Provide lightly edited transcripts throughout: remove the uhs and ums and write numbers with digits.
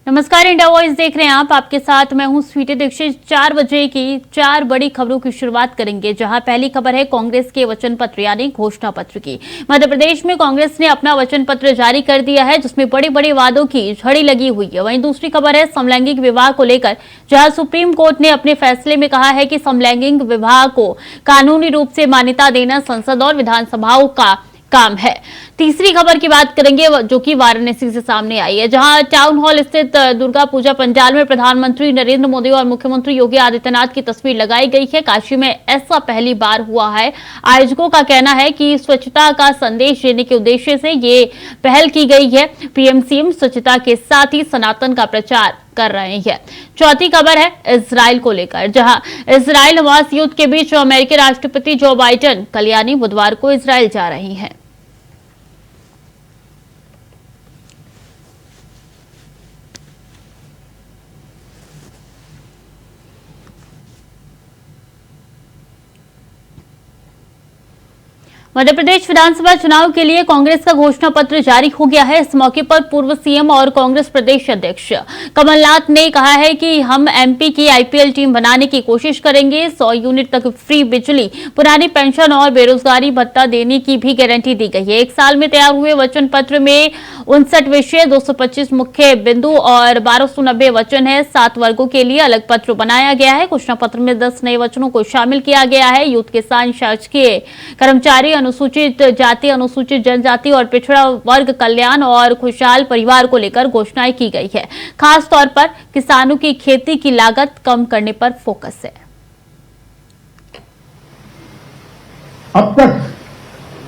नमस्कार, India voice देख रहे हैं आप। आपके साथ मैं हूं स्वीटी दीक्षित। 4 बजे की 4 बड़ी खबरों की शुरुआत करेंगे, जहां पहली खबर है कांग्रेस के वचन पत्र यानी घोषणा पत्र की। मध्य प्रदेश में कांग्रेस ने अपना वचन पत्र जारी कर दिया है, जिसमें बड़े बड़े वादों की झड़ी लगी हुई है। वहीं दूसरी खबर है समलैंगिक विवाह को लेकर, जहां सुप्रीम कोर्ट ने अपने फैसले में कहा है कि समलैंगिक विवाह को कानूनी रूप से मान्यता देना संसद और विधानसभाओं का काम है। तीसरी खबर की बात करेंगे, जो कि वाराणसी से सामने आई है, जहां टाउन हॉल स्थित दुर्गा पूजा पंडाल में प्रधानमंत्री नरेंद्र मोदी और मुख्यमंत्री योगी आदित्यनाथ की तस्वीर लगाई गई है। काशी में ऐसा पहली बार हुआ है। आयोजकों का कहना है कि स्वच्छता का संदेश देने के उद्देश्य से ये पहल की गई है। पीएम सीएम स्वच्छता के साथ ही सनातन का प्रचार कर रहे हैं। चौथी खबर है इजराइल को लेकर, जहां इजराइल हमास युद्ध के बीच अमेरिकी राष्ट्रपति जो बाइडेन कल यानी बुधवार को इजराइल जा रही हैं। मध्य प्रदेश विधानसभा चुनाव के लिए कांग्रेस का घोषणा पत्र जारी हो गया है। इस मौके पर पूर्व सीएम और कांग्रेस प्रदेश अध्यक्ष कमलनाथ ने कहा है कि हम एमपी की आईपीएल टीम बनाने की कोशिश करेंगे। 100 यूनिट तक फ्री बिजली, पुरानी पेंशन और बेरोजगारी भत्ता देने की भी गारंटी दी गई है। 1 साल में तैयार हुए वचन पत्र में 59 विषय, 225 मुख्य बिंदु और 1290 वचन है। 7 वर्गों के लिए अलग पत्र बनाया गया है। घोषणा पत्र में 10 नए वचनों को शामिल किया गया है। यूथ, किसान, शासकीय कर्मचारी, अनुसूचित जाति, अनुसूचित जनजाति और पिछड़ा वर्ग कल्याण और खुशहाल परिवार को लेकर घोषणाएं की गई है। खास तौर पर किसानों की खेती की लागत कम करने पर फोकस है। अब तक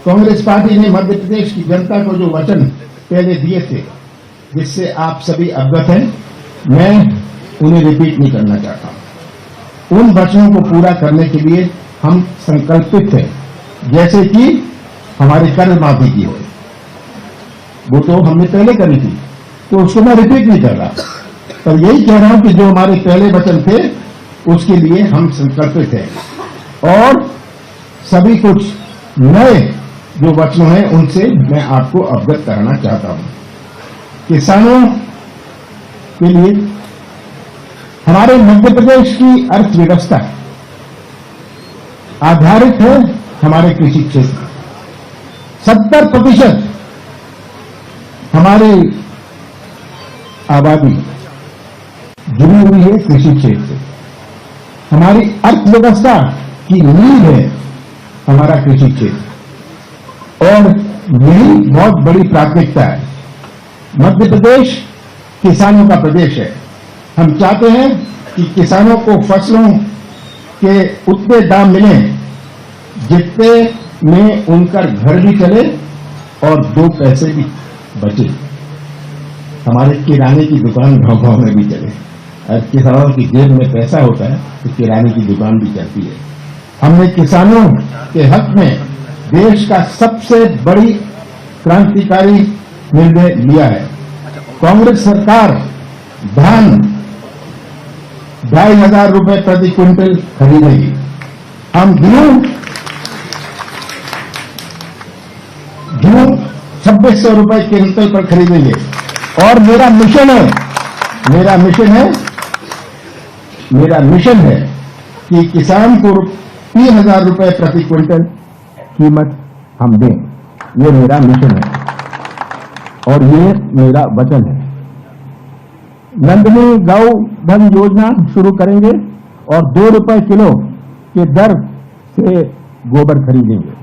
कांग्रेस पार्टी ने मध्य प्रदेश की जनता को जो वचन पहले दिए थे, जिससे आप सभी अवगत हैं, मैं उन्हें रिपीट नहीं करना चाहता। उन वचनों को पूरा करने के लिए हम संकल्पित हैं। जैसे कि हमारी कर्ज माफी की हो, वो तो हमने पहले करी थी, तो उसको मैं रिपीट नहीं कर रहा, पर यही कह रहा हूं कि जो हमारे पहले वचन थे उसके लिए हम संकल्पित हैं। और सभी कुछ नए जो वचन हैं उनसे मैं आपको अवगत कराना चाहता हूं। किसानों के लिए हमारे मध्य प्रदेश की अर्थव्यवस्था आधारित है हमारे कृषि क्षेत्र। 70% हमारी आबादी जुड़ी हुई है कृषि क्षेत्र से। हमारी अर्थव्यवस्था की नींव है हमारा कृषि क्षेत्र, और यही बहुत बड़ी प्राथमिकता है। मध्य प्रदेश किसानों का प्रदेश है। हम चाहते हैं कि किसानों को फसलों के उतने दाम मिले जितने में उनका घर भी चले और 2 पैसे भी बचे। हमारे किराने की दुकान गांव-गांव में भी चले। और किसानों की जेब में पैसा होता है तो किराने की दुकान भी चलती है। हमने किसानों के हक में देश का सबसे बड़ी क्रांतिकारी निर्णय लिया है। कांग्रेस सरकार धान 2,500 रुपए प्रति क्विंटल खरीदेगी। हम गेहूं 2,600 रुपए क्विंटल पर खरीदेंगे। और मेरा मिशन है कि किसान को 3,000 रुपए प्रति क्विंटल कीमत हम दें। ये मेरा मिशन है और ये मेरा वचन है। नंदनी गौ धन योजना शुरू करेंगे और 2 रुपए किलो के दर से गोबर खरीदेंगे।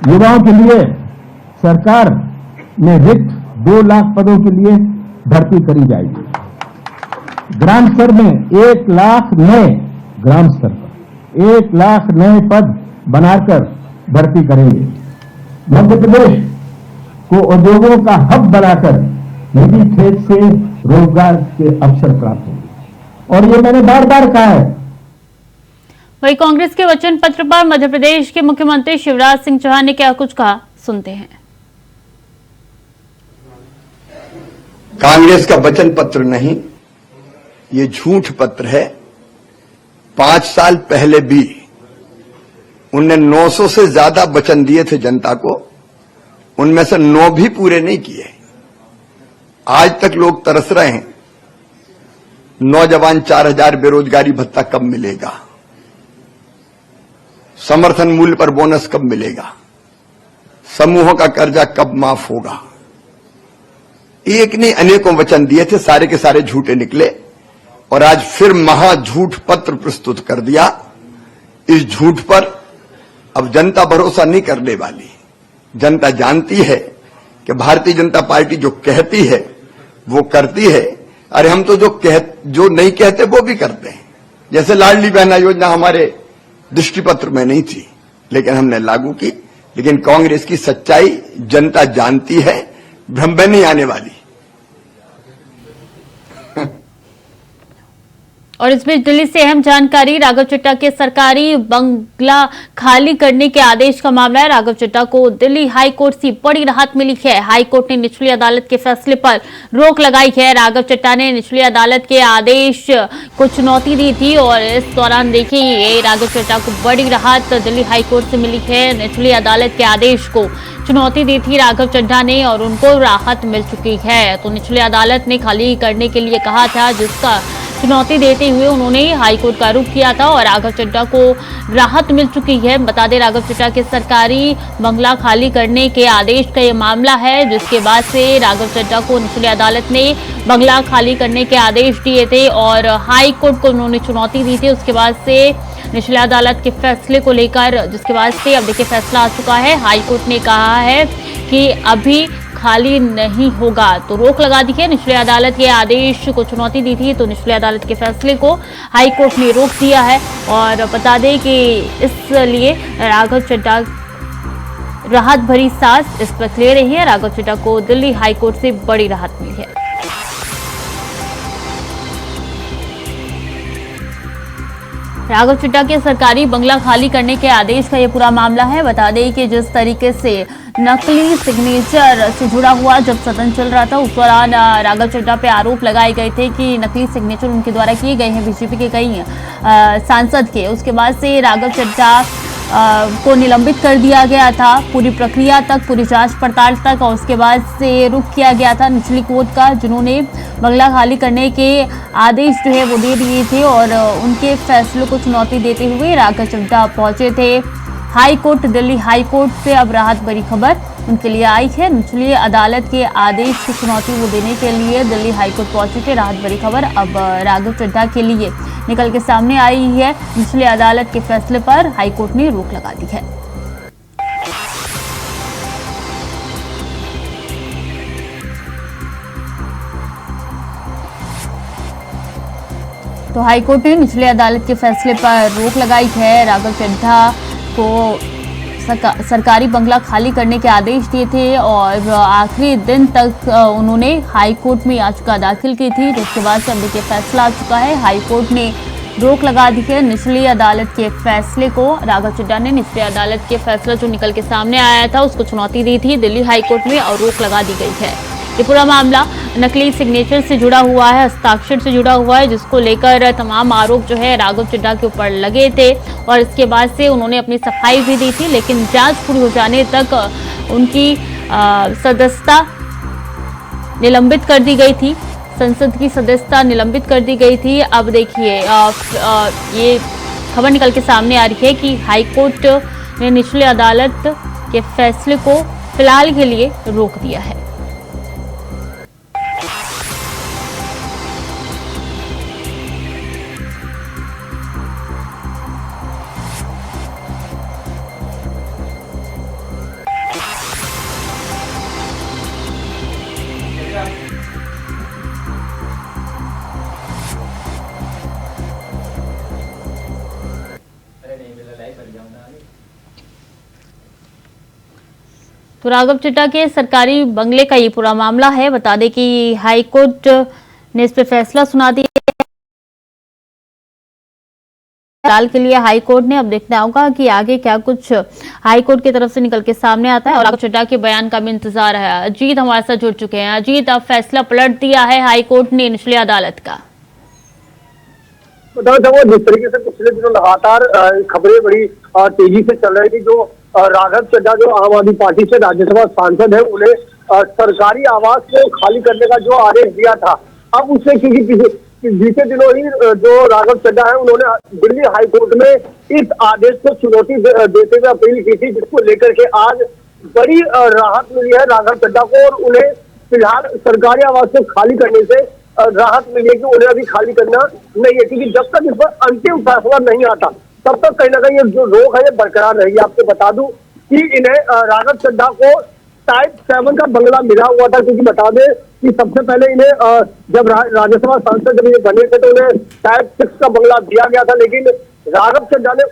युवाओं के लिए सरकार ने रिक्त 2 लाख पदों के लिए भर्ती करी जाएगी। ग्राम स्तर में 1 लाख नए ग्राम स्तर पर 1 लाख नए पद बनाकर भर्ती करेंगे। मध्य प्रदेश को उद्योगों का हब बनाकर निजी क्षेत्र से रोजगार के अवसर प्राप्त होंगे। और ये मैंने बार बार कहा है। वहीं कांग्रेस के वचन पत्र पर मध्य प्रदेश के मुख्यमंत्री शिवराज सिंह चौहान ने क्या कुछ कहा, सुनते हैं। कांग्रेस का वचन पत्र नहीं, ये झूठ पत्र है। 5 साल पहले भी उनने 900 से ज्यादा वचन दिए थे जनता को, उनमें से 9 भी पूरे नहीं किए। आज तक लोग तरस रहे हैं, नौजवान 4,000 बेरोजगारी भत्ता कब मिलेगा, समर्थन मूल्य पर बोनस कब मिलेगा, समूहों का कर्जा कब माफ होगा। एक नहीं अनेकों वचन दिए थे, सारे के सारे झूठे निकले और आज फिर महा झूठ पत्र प्रस्तुत कर दिया। इस झूठ पर अब जनता भरोसा नहीं करने वाली। जनता जानती है कि भारतीय जनता पार्टी जो कहती है वो करती है। अरे हम तो जो नहीं कहते वो भी करते हैं। जैसे लाडली बहना योजना हमारे दृष्टिपत्र में नहीं थी, लेकिन हमने लागू की। लेकिन कांग्रेस की सच्चाई जनता जानती है, भ्रम में नहीं आने वाली। और इस बीच दिल्ली से अहम जानकारी, राघव चड्ढा के सरकारी बंगला खाली करने के आदेश का मामला है। राघव चड्ढा को दिल्ली हाई कोर्ट से बड़ी राहत मिली है। हाई कोर्ट ने निचली अदालत के फैसले पर रोक लगाई है। राघव चड्ढा ने निचली अदालत के आदेश को चुनौती दी थी और इस दौरान देखिए राघव चड्ढा को बड़ी राहत दिल्ली हाई कोर्ट से मिली है। निचली अदालत के आदेश को चुनौती दी थी राघव चड्ढा ने और उनको राहत मिल चुकी है। तो निचली अदालत ने खाली करने के लिए कहा था, जिसका चुनौती देते हुए उन्होंने हाईकोर्ट का रुख किया था और राघव चड्ढा को राहत मिल चुकी है। बता दें, राघव चड्ढा के सरकारी बंगला खाली करने के आदेश का ये मामला है, जिसके बाद से राघव चड्ढा को निचली अदालत ने बंगला खाली करने के आदेश दिए थे और हाई कोर्ट को उन्होंने चुनौती दी थी। उसके बाद से निचली अदालत के फैसले को लेकर, जिसके बाद से अब देखिए फैसला आ चुका है। हाई कोर्ट ने कहा है कि अभी खाली नहीं होगा, तो रोक लगा दी है। निचली अदालत के आदेश को चुनौती दी थी, तो निचली अदालत के फैसले को हाई कोर्ट ने रोक दिया है। और बता दें कि इसलिए राघव चड्ढा राहत भरी सांस इस वक्त ले रही है। राघव चड्ढा को दिल्ली हाई कोर्ट से बड़ी राहत मिली है। राघव चड्ढा के सरकारी बंगला खाली करने के आदेश का ये पूरा मामला है। बता दें कि जिस तरीके से नकली सिग्नेचर से जुड़ा हुआ जब सदन चल रहा था, उस दौरान राघव चड्ढा पे आरोप लगाए गए थे कि नकली सिग्नेचर उनके द्वारा किए गए हैं बीजेपी के कई सांसद के। उसके बाद से राघव चड्ढा को निलंबित कर दिया गया था पूरी प्रक्रिया तक, पूरी जांच पड़ताल तक, और उसके बाद से रुख किया गया था निचली कोर्ट का, जिन्होंने बंगला खाली करने के आदेश जो है वो दे दिए थे और उनके फैसलों को चुनौती देते हुए राघव चड्ढा पहुंचे थे high court. Delhi high court से अब राहत भरी खबर उनके लिए आई है। निचली अदालत के आदेश की चुनौती वो देने के लिए दिल्ली हाई कोर्ट पहुंचे थे। राहत भरी खबर अब राघव चड्ढा के लिए निकल के सामने आई है। निचली अदालत के फैसले पर हाई कोर्ट ने रोक लगा दी है। तो हाई कोर्ट ने निचली अदालत के फैसले पर रोक लगाई है। राघव चड्ढा को सरकारी बंगला खाली करने के आदेश दिए थे और आखिरी दिन तक उन्होंने हाई कोर्ट में याचिका दाखिल की थी, जिसके बाद से अब देखिए फैसला आ चुका है। हाई कोर्ट ने रोक लगा दी है निचली अदालत के फैसले को। राघव चड्ढा ने निचली अदालत के फैसला जो निकल के सामने आया था उसको चुनौती दी थी दिल्ली हाई कोर्ट में और रोक लगा दी गई है। ये पूरा मामला नकली सिग्नेचर से जुड़ा हुआ है, हस्ताक्षर से जुड़ा हुआ है, जिसको लेकर तमाम आरोप जो है राघव चड्ढा के ऊपर लगे थे और इसके बाद से उन्होंने अपनी सफाई भी दी थी, लेकिन जांच पूरी हो जाने तक उनकी सदस्यता निलंबित कर दी गई थी। संसद की सदस्यता निलंबित कर दी गई थी। अब देखिए ये खबर निकल के सामने आ रही है कि हाई कोर्ट ने निचली अदालत के फैसले को फिलहाल के लिए रोक दिया है। तो राघव चड्ढा के सरकारी बंगले का ये पूरा मामला है। बता दें कि हाई कोर्ट ने इस पे फैसला सुना दिया फिलहाल के लिए हाई कोर्ट ने। अब देखना होगा कि आगे क्या कुछ हाई कोर्ट की तरफ से निकल के सामने आता है और राघव चड्ढा के बयान का भी इंतजार है। अजीत हमारे साथ जुड़ चुके हैं। अजीत, अब फैसला पलट दिया है हाई कोर्ट ने निचली अदालत का। जिस तरीके से पिछले दिनों लगातार खबरें बड़ी तेजी से चल रही थी, जो राघव चड्ढा जो आम आदमी पार्टी से राज्यसभा सांसद है, उन्हें सरकारी आवास को खाली करने का जो आदेश दिया था, अब उससे क्योंकि बीते दिनों ही जो राघव चड्ढा है उन्होंने दिल्ली हाईकोर्ट में इस आदेश को चुनौती देते हुए अपील की थी, जिसको लेकर के आज बड़ी राहत मिली है राघव चड्ढा को, और उन्हें फिलहाल सरकारी आवास को खाली करने से राहत मिली है कि उन्हें अभी खाली करना नहीं है, क्योंकि जब तक इस पर अंतिम फैसला नहीं आता तब तक कहीं ना कहीं ये जो रोक है ये बरकरार रहेगी। आपको बता दूं कि इन्हें राघव चड्ढा को टाइप 7 का बंगला मिला हुआ था, क्योंकि बता दें कि सबसे पहले इन्हें जब राज्यसभा सांसद जब ये बने थे तो उन्हें टाइप 6 का बंगला दिया गया था, लेकिन राघव चड्ढा ने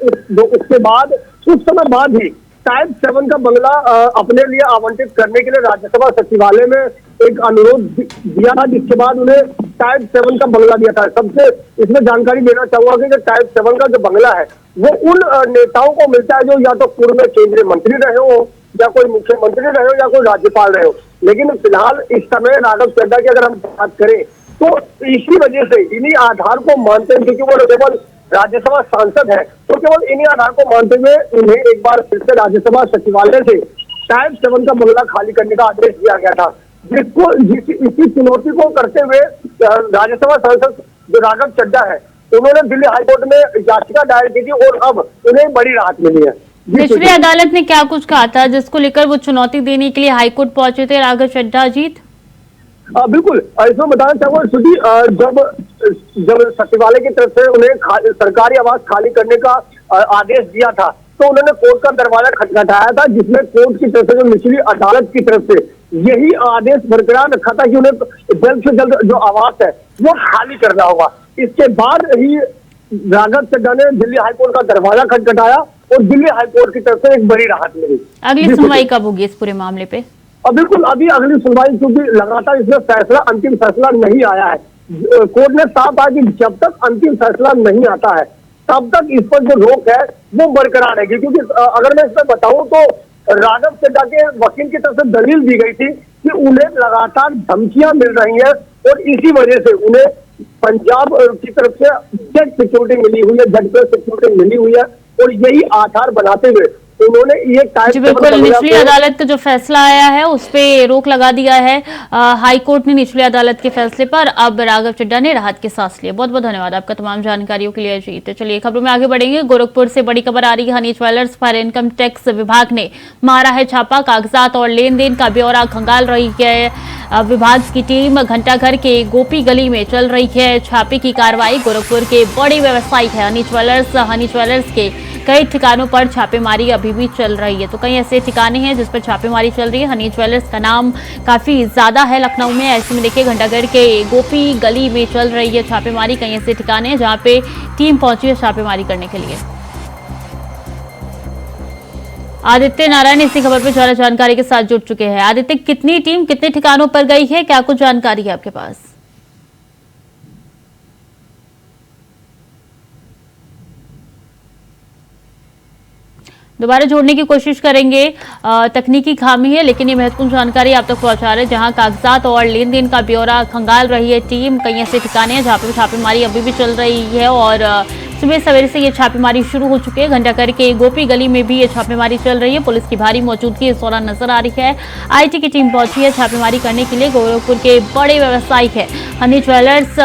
उसके बाद कुछ समय बाद ही टाइप 7 का बंगला अपने लिए आवंटित करने के लिए राज्यसभा सचिवालय में एक अनुरोध दिया था, जिसके बाद उन्हें टाइप 7 का बंगला दिया था। सबसे इसमें जानकारी देना चाहूंगा कि टाइप 7 का जो बंगला है वो उन नेताओं को मिलता है जो या तो पूर्व में केंद्रीय मंत्री रहे हो, या कोई मुख्यमंत्री रहे हो, या कोई राज्यपाल रहे हो। लेकिन फिलहाल इस समय राघव चड्ढा की अगर हम बात करें तो इसी वजह से इन्हीं आधार को मानते हैं, क्योंकि वो केवल राज्यसभा सांसद है, तो केवल इन्हीं आधार को मानते हुए उन्हें एक बार फिर से राज्यसभा सचिवालय से टाइप 7 का बंगला खाली करने का आदेश दिया गया था, जिसको इसी चुनौती को करते हुए राज्यसभा सांसद जो राघव चड्ढा है उन्होंने दिल्ली हाईकोर्ट में याचिका दायर की थी, और अब उन्हें बड़ी राहत मिली है। निचली अदालत ने क्या कुछ कहा था जिसको लेकर वो चुनौती देने के लिए हाईकोर्ट पहुंचे थे राघव चड्ढा? अजीत बिल्कुल, इसमें बताना चाहूंगा श्रुति, जब सचिवालय की तरफ से उन्हें सरकारी आवास खाली करने का आदेश दिया था तो उन्होंने कोर्ट का दरवाजा खटखटाया था, जिसमें कोर्ट की तरफ से जो निचली अदालत की तरफ से यही आदेश बरकरार रखा था कि उन्हें जल्द से जल्द जो आवास है वो खाली करना होगा। इसके बाद ही राघव चड्ढा ने दिल्ली हाईकोर्ट का दरवाजा खटखटाया और दिल्ली हाईकोर्ट की तरफ से एक बड़ी राहत मिली। अगली सुनवाई कब होगी इस पूरे मामले पे? बिल्कुल, अभी अगली सुनवाई, क्योंकि लगातार इसमें फैसला अंतिम फैसला नहीं आया है। कोर्ट ने साफ कहा कि जब तक अंतिम फैसला नहीं आता है तब तक इस पर जो रोक है वो बरकरार रहेगी। क्योंकि अगर मैं इसमें बताऊं तो राघव चड्ढा के वकील की तरफ से दलील दी गई थी कि उन्हें लगातार धमकियां मिल रही हैं और इसी वजह से उन्हें पंजाब की तरफ से जेट सिक्योरिटी मिली हुई है, जेट प्लस सिक्योरिटी मिली हुई है, और यही आधार बनाते हुए उन्होंने ये जी बिल्कुल, निचली अदालत का जो फैसला आया है उस पे रोक लगा दिया है हाई कोर्ट ने निचली अदालत के फैसले पर। अब राघव चड्ढा ने राहत की सांस ली। बहुत बहुत धन्यवाद आपका तमाम जानकारियों के लिए अजीत। चलिए खबरों में आगे बढ़ेंगे। गोरखपुर से बड़ी खबर आ रही है। हनी ज्वेलर्स पर इनकम टैक्स विभाग ने मारा है छापा। कागजात और लेन देन का ब्यौरा खंगाल रही है विभाग की टीम। घंटाघर के गोपी गली में चल रही है छापे की कार्रवाई। गोरखपुर के बड़े व्यवसायी है हनी ज्वेलर्स के कई ठिकानों पर छापेमारी अभी भी चल रही है। तो कई ऐसे ठिकाने हैं जिस पर छापेमारी चल रही है। हनी ज्वेलर्स का नाम काफी ज्यादा है लखनऊ में। ऐसे में देखिए घंटाघर के गोपी गली में चल रही है छापेमारी। कई ऐसे ठिकाने हैं जहां पे टीम पहुंची है छापेमारी करने के लिए। आदित्य नारायण इसी खबर पर ज्यादा जानकारी के साथ जुड़ चुके हैं। आदित्य, कितनी टीम कितने ठिकानों पर गई है, क्या कुछ जानकारी है आपके पास? दोबारा जोड़ने की कोशिश करेंगे, तकनीकी खामी है, लेकिन ये महत्वपूर्ण जानकारी आप तक पहुंचा रहे हैं। जहां कागजात और लेन देन का ब्यौरा खंगाल रही है टीम। कई ऐसे ठिकाने हैं जहां पर छापेमारी अभी भी चल रही है और सुबह सवेरे से ये छापेमारी शुरू हो चुकी है। घंटाघर के गोपी गली में भी ये छापेमारी चल रही है। पुलिस की भारी मौजूदगी इस दौरान नजर आ रही है। आईटी की टीम पहुंची है छापेमारी करने के लिए। गोरखपुर के बड़े व्यवसायी है हनी ज्वेलर्स,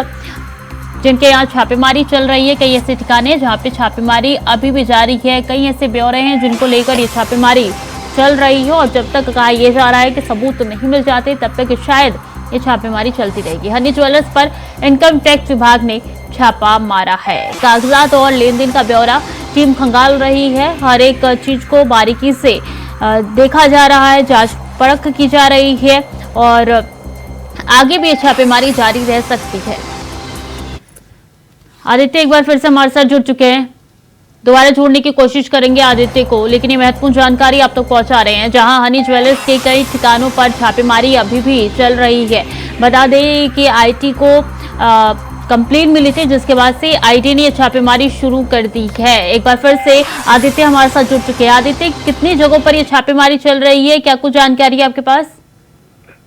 जिनके यहाँ छापेमारी चल रही है। कई ऐसे ठिकाने जहाँ पे छापेमारी अभी भी जारी है। कई ऐसे ब्यौरे हैं जिनको लेकर ये छापेमारी चल रही है और जब तक कहा यह जा रहा है कि सबूत नहीं मिल जाते तब तक शायद ये छापेमारी चलती रहेगी। हनी ज्वेलर्स पर इनकम टैक्स विभाग ने छापा मारा है। कागजात और लेन देन का ब्यौरा टीम खंगाल रही है। हर एक चीज को बारीकी से देखा जा रहा है, जांच परख की जा रही है और आगे भी ये छापेमारी जारी रह सकती है। आदित्य एक बार फिर से हमारे साथ जुड़ चुके हैं, दोबारा जोड़ने की कोशिश करेंगे आदित्य को, लेकिन ये महत्वपूर्ण जानकारी आप तक पहुंचा रहे हैं। जहां हनी ज्वेलर्स के कई ठिकानों पर छापेमारी अभी भी चल रही है। बता दें कि आईटी को कंप्लेंट मिली थी, जिसके बाद से आईटी ने छापेमारी शुरू कर दी है। एक बार फिर से आदित्य हमारे साथ जुड़ चुके हैं। आदित्य, कितनी जगहों पर ये छापेमारी चल रही है, क्या कुछ जानकारी है आपके पास?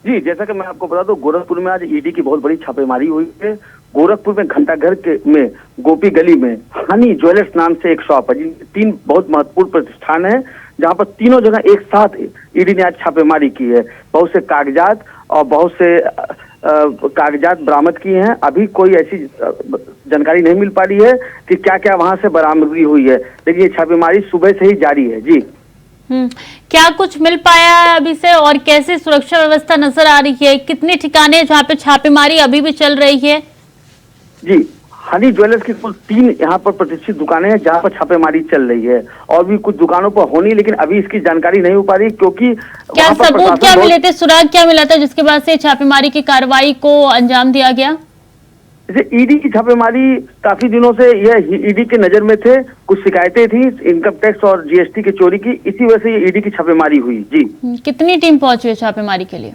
जी, जैसा कि मैं आपको बता दूं, गोरखपुर में आज ईडी की बहुत बड़ी छापेमारी हुई है। गोरखपुर में घंटाघर में गोपी गली में हनी ज्वेलर्स नाम से एक शॉप है, जिनके 3 बहुत महत्वपूर्ण प्रतिष्ठान है। जहां पर तीनों जगह एक साथ ईडी ने आज छापेमारी की है। बहुत से कागजात और बहुत से कागजात बरामद किए हैं। अभी कोई ऐसी जानकारी नहीं मिल पा रही है कि क्या क्या वहां से बरामदगी हुई है, लेकिन ये छापेमारी सुबह से ही जारी है। जी क्या कुछ मिल पाया है अभी से, और कैसे सुरक्षा व्यवस्था नजर आ रही है? कितने ठिकाने जहाँ पे छापेमारी अभी भी चल रही है? जी, हनी ज्वेलर्स की कुल 3 यहाँ पर प्रतिष्ठित दुकानें हैं जहाँ पर छापेमारी चल रही है, और भी कुछ दुकानों पर होनी, लेकिन अभी इसकी जानकारी नहीं हो पा रही क्योंकि क्या सबूत क्या मिले थे, सुराग क्या मिला था जिसके बाद से छापेमारी की कार्रवाई को अंजाम दिया गया? जैसे ईडी की छापेमारी काफी दिनों से यह ईडी के नजर में थे, कुछ शिकायतें थी इनकम टैक्स और जीएसटी की चोरी की, इसी वजह से ये ईडी की छापेमारी हुई। जी, कितनी टीम पहुंची है छापेमारी के लिए?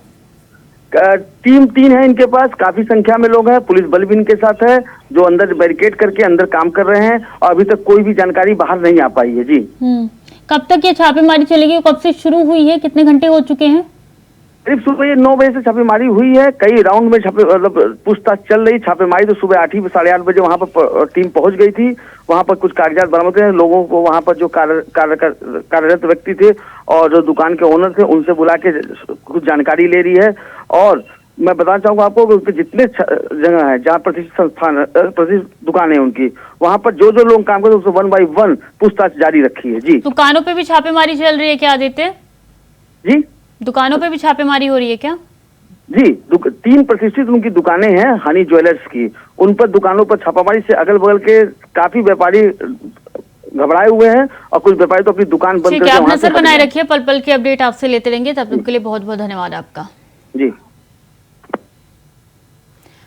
टीम 3 है इनके पास, काफी संख्या में लोग हैं, पुलिस बल भी इनके साथ है जो अंदर बैरिकेड करके अंदर काम कर रहे हैं, और अभी तक कोई भी जानकारी बाहर नहीं आ पाई है। जी, कब तक ये छापेमारी चलेगी, कब से शुरू हुई है, कितने घंटे हो चुके हैं? करीब सुबह 9 बजे से छापेमारी हुई है, कई राउंड में मतलब पूछताछ चल रही। छापेमारी तो सुबह 8 ही 8:30 बजे वहां पर टीम पहुंच गई थी, वहां पर कुछ कागजात बरामद हुए, लोगों को वहां पर जो कार्यरत व्यक्ति थे और जो दुकान के ओनर थे उनसे बुला के कुछ जानकारी ले रही है। और मैं बताना चाहूंगा आपको कि उसके जितने जगह है जहाँ प्रतिष्ठित संस्थान प्रतिष्ठित दुकान है उनकी, वहां पर जो जो लोग काम करते हैं उससे 1 by 1 पूछताछ जारी रखी है। जी, दुकानों पे भी छापेमारी चल रही है क्या आदित्य? जी, दुकानों पे भी छापेमारी हो रही है क्या? जी, 3 प्रतिष्ठित उनकी दुकानें हैं हनी ज्वेलर्स की, उन पर दुकानों पर छापामारी से अगल बगल के काफी व्यापारी घबराए हुए हैं, और कुछ व्यापारी तो अपनी दुकान बंद करके आप नजर बनाए रखिए, पल पल की अपडेट आपसे लेते रहेंगे, तब तक के लिए बहुत बहुत धन्यवाद आपका। जी।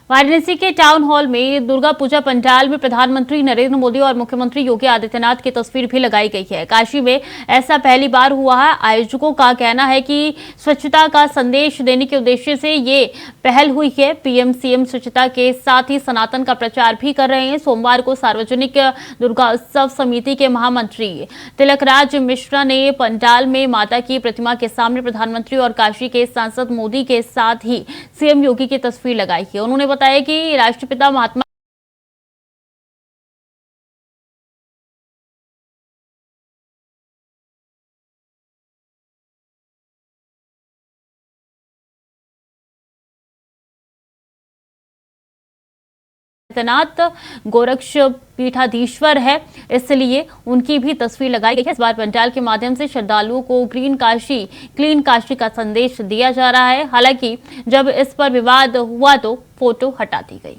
वाराणसी के टाउन हॉल में दुर्गा पूजा पंडाल में प्रधानमंत्री नरेंद्र मोदी और मुख्यमंत्री योगी आदित्यनाथ की तस्वीर भी लगाई गई है। काशी में ऐसा पहली बार हुआ है। आयोजकों का कहना है कि स्वच्छता का संदेश देने के उद्देश्य से ये पहल हुई है। पीएम सीएम स्वच्छता के साथ ही सनातन का प्रचार भी कर रहे हैं। सोमवार को सार्वजनिक दुर्गा उत्सव समिति के महामंत्री तिलकराज मिश्रा ने पंडाल में माता की प्रतिमा के सामने प्रधानमंत्री और काशी के सांसद मोदी के साथ ही सीएम योगी की तस्वीर लगाई है। उन्होंने बताया कि राष्ट्रपिता महात्मा आदित्यनाथ गोरक्ष पीठाधीश्वर है, इसलिए उनकी भी तस्वीर लगाई गई है। इस बार पंडाल के माध्यम से श्रद्धालुओं को ग्रीन काशी क्लीन काशी का संदेश दिया जा रहा है। हालांकि जब इस पर विवाद हुआ तो फोटो हटा दी गई।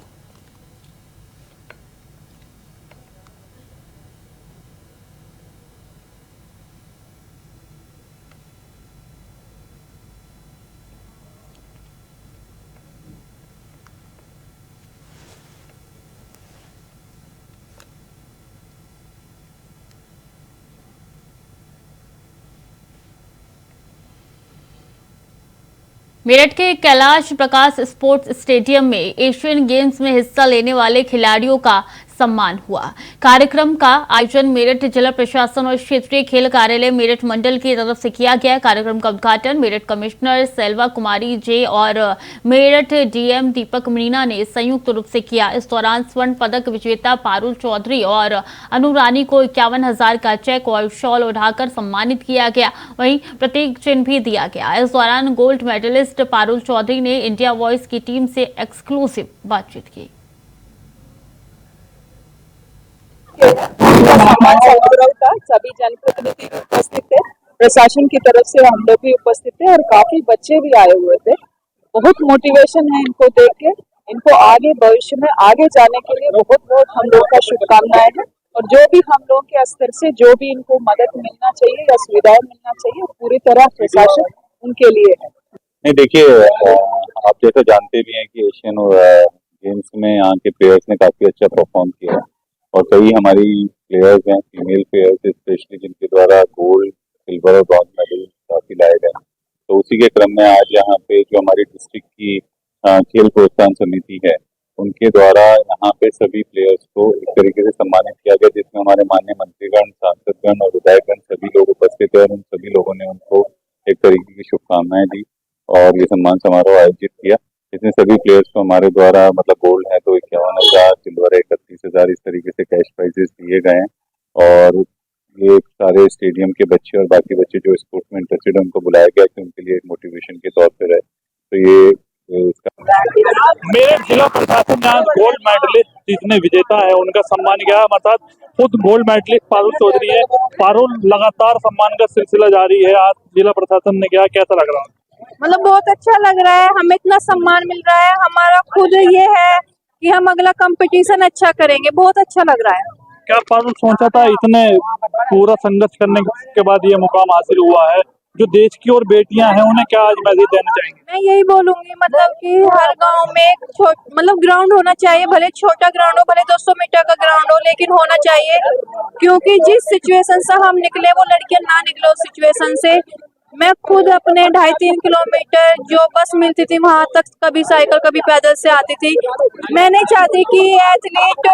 मेरठ के कैलाश प्रकाश स्पोर्ट्स स्टेडियम में एशियन गेम्स में हिस्सा लेने वाले खिलाड़ियों का सम्मान हुआ। कार्यक्रम का आयोजन मेरठ जिला प्रशासन और क्षेत्रीय खेल कार्यालय मेरठ मंडल की तरफ से किया गया। कार्यक्रम का उद्घाटन मेरठ कमिश्नर सेल्वा कुमारी जे और मेरठ डीएम दीपक मीणा ने संयुक्त रूप से किया। इस दौरान स्वर्ण पदक विजेता पारुल चौधरी और अनु रानी को 51,000 का चेक और शॉल उठाकर सम्मानित किया गया। वहीं प्रतीक चिन्ह भी दिया गया। इस दौरान गोल्ड मेडलिस्ट पारुल चौधरी ने इंडिया वॉइस की टीम से एक्सक्लूसिव बातचीत की। सम्मान समारोह था, सभी जनप्रतिनिधि उपस्थित थे, प्रशासन की तरफ से हम लोग भी उपस्थित थे और काफी बच्चे भी आए हुए थे। बहुत मोटिवेशन है इनको देख के, इनको आगे भविष्य में आगे जाने के लिए बहुत बहुत हम लोग का शुभकामनाएं हैं। और जो भी हम लोग के स्तर से जो भी इनको मदद मिलना चाहिए या सुविधाएं मिलना चाहिए, पूरी तरह प्रशासन उनके लिए है। नहीं, देखिए आप जैसा जानते भी हैं कि एशियन गेम्स में यहाँ के प्लेयर्स ने काफी अच्छा परफॉर्म किया है, और कई हमारी प्लेयर्स हैं, फीमेल प्लेयर्स स्पेशली, जिनके द्वारा गोल्ड, सिल्वर और ब्रॉन्ज मेडल काफी लाए गए। तो उसी के क्रम में आज यहाँ पे जो हमारी डिस्ट्रिक्ट की खेल प्रोत्साहन समिति है, उनके द्वारा यहाँ पे सभी प्लेयर्स को एक तरीके से सम्मानित किया गया, जिसमें हमारे माननीय मंत्रीगण, सांसदगण और विधायकगण सभी लोग उपस्थित थे, और उन सभी लोगों ने उनको एक तरीके की शुभकामनाएं दी और ये सम्मान समारोह आयोजित किया। इसमें सभी प्लेयर्स को हमारे द्वारा मतलब गोल्ड है तो 51,000, सिल्वर 31,000 इस तरीके से कैश प्राइजेस दिए गए हैं। और ये सारे स्टेडियम के बच्चे और बाकी बच्चे जो स्पोर्ट्स में इंटरेस्टेड है उनको बुलाया गया कि उनके लिए एक मोटिवेशन के तौर पर है। तो ये मेरठ जिला प्रशासन ने आज गोल्ड मेडलिस्ट जितने विजेता है उनका सम्मान किया। अर्थात खुद गोल्ड मेडलिस्ट पारुल चौधरी है। पारुल, लगातार सम्मान का सिलसिला जारी है, आज जिला प्रशासन ने किया, कैसा लग रहा है? मतलब बहुत अच्छा लग रहा है, हमें इतना सम्मान मिल रहा है। हमारा खुद ये है कि हम अगला कंपटीशन अच्छा करेंगे, बहुत अच्छा लग रहा है। क्या पारुल सोचा था इतने पूरा संघर्ष करने के बाद ये मुकाम हासिल हुआ है? जो देश की और बेटियां हैं उन्हें क्या आज मैसेज देना चाहेंगे? मैं यही बोलूंगी मतलब कि हर गांव में मतलब ग्राउंड होना चाहिए, भले छोटा ग्राउंड हो, भले 200 मीटर का ग्राउंड हो, लेकिन होना चाहिए। क्योंकि जिस सिचुएशन से हम निकले वो लड़कियां ना निकले उस सिचुएशन से। मैं खुद अपने 2.5-3 किलोमीटर जो बस मिलती थी वहां तक कभी साइकिल कभी पैदल से आती थी। मैं नहीं चाहती कि एथलीट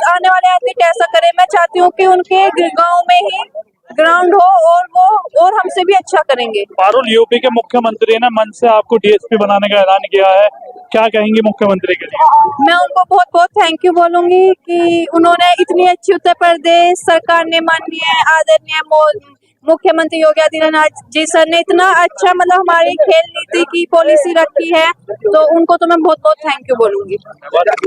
आने वाले एथलीट ऐसा करे। मैं चाहती हूँ कि उनके गांव में ही ग्राउंड हो और वो और हमसे भी अच्छा करेंगे। पारुल, यूपी के मुख्यमंत्री ने मंच से आपको डीएसपी बनाने का ऐलान किया है, क्या कहेंगे मुख्यमंत्री के लिए? मैं उनको बहुत बहुत थैंक यू बोलूंगी कि उन्होंने इतनी अच्छी उत्तर प्रदेश सरकार ने, माननीय आदरणीय मुख्यमंत्री योगी आदित्यनाथ जी सर ने इतना अच्छा मतलब हमारी खेल नीति की पॉलिसी रखी है, तो उनको तो मैं बहुत बहुत थैंक यू बोलूंगी।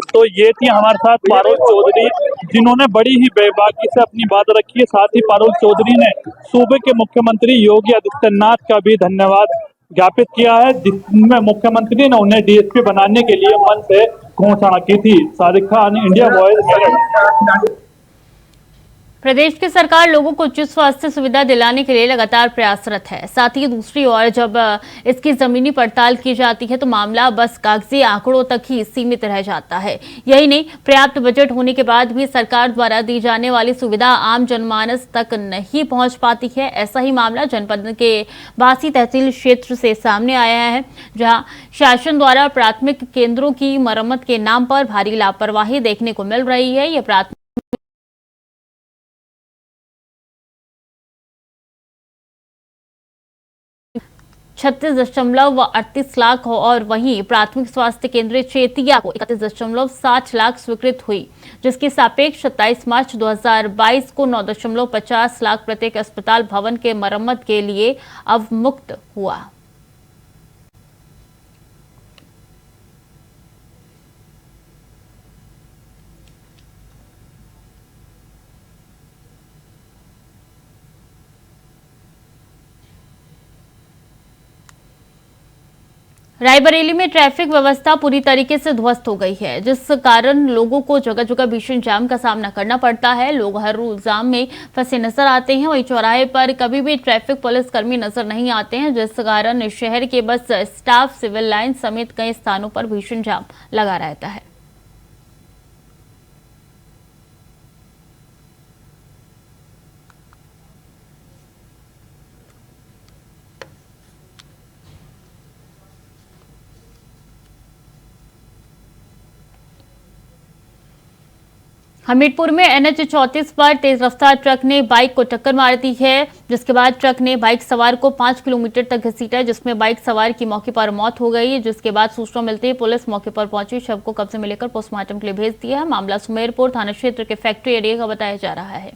तो ये थी हमारे साथ पारुल चौधरी, जिन्होंने बड़ी ही बेबाकी से अपनी बात रखी है। साथ ही पारुल चौधरी ने सूबे के मुख्यमंत्री योगी आदित्यनाथ का भी धन्यवाद ज्ञापित किया है, जिसमें मुख्यमंत्री ने उन्हें डीएसपी बनाने के लिए मन से घोषणा की थी। Sadiq Khan, India voice, Meerut. प्रदेश की सरकार लोगों को उचित स्वास्थ्य सुविधा दिलाने के लिए लगातार प्रयासरत है। साथ ही दूसरी ओर जब इसकी जमीनी पड़ताल की जाती है तो मामला बस कागजी आंकड़ों तक ही सीमित रह जाता है। यही नहीं, पर्याप्त बजट होने के बाद भी सरकार द्वारा दी जाने वाली सुविधा आम जनमानस तक नहीं पहुंच पाती है। ऐसा ही मामला जनपद के बासी तहसील क्षेत्र से सामने आया है, जहां शासन द्वारा प्राथमिक केंद्रों की मरम्मत के नाम पर भारी लापरवाही देखने को मिल रही है। यह प्राथमिक 36.38 लाख और वहीं प्राथमिक स्वास्थ्य केंद्र चेतिया को 31.60 लाख स्वीकृत हुई, जिसकी सापेक्ष 27 मार्च 2022 को 9.50 लाख प्रत्येक अस्पताल भवन के मरम्मत के लिए अवमुक्त हुआ। रायबरेली में ट्रैफिक व्यवस्था पूरी तरीके से ध्वस्त हो गई है, जिस कारण लोगों को जगह जगह भीषण जाम का सामना करना पड़ता है। लोग हर रोज जाम में फंसे नजर आते हैं। वहीं चौराहे पर कभी भी ट्रैफिक पुलिस कर्मी नजर नहीं आते हैं, जिस कारण शहर के बस स्टाफ, सिविल लाइन समेत कई स्थानों पर भीषण जाम लगा रहता है। हमीरपुर में NH 34 पर तेज रफ्तार ट्रक ने बाइक को टक्कर मार दी है, जिसके बाद ट्रक ने बाइक सवार को 5 किलोमीटर तक घसीटा, जिसमें बाइक सवार की मौके पर मौत हो गई। जिसके बाद सूचना मिलते ही पुलिस मौके पर पहुंची, शव को कब्जे में लेकर पोस्टमार्टम के लिए भेज दिया है। मामला सुमेरपुर थाना क्षेत्र के फैक्ट्री एरिया का बताया जा रहा है।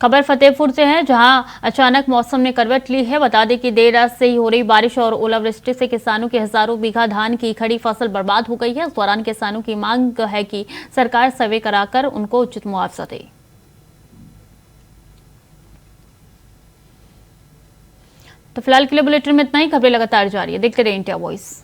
खबर फतेहपुर से है, जहां अचानक मौसम ने करवट ली है। बता दें कि देर रात से ही हो रही बारिश और ओलावृष्टि से किसानों के हजारों बीघा धान की खड़ी फसल बर्बाद हो गई है। इस दौरान किसानों की मांग है कि सरकार सर्वे कराकर उनको उचित मुआवजा दे। तो फिलहाल के लिए बुलेटिन में इतना ही। खबरें लगातार जारी है, देखते रहिए इंडिया वॉइस।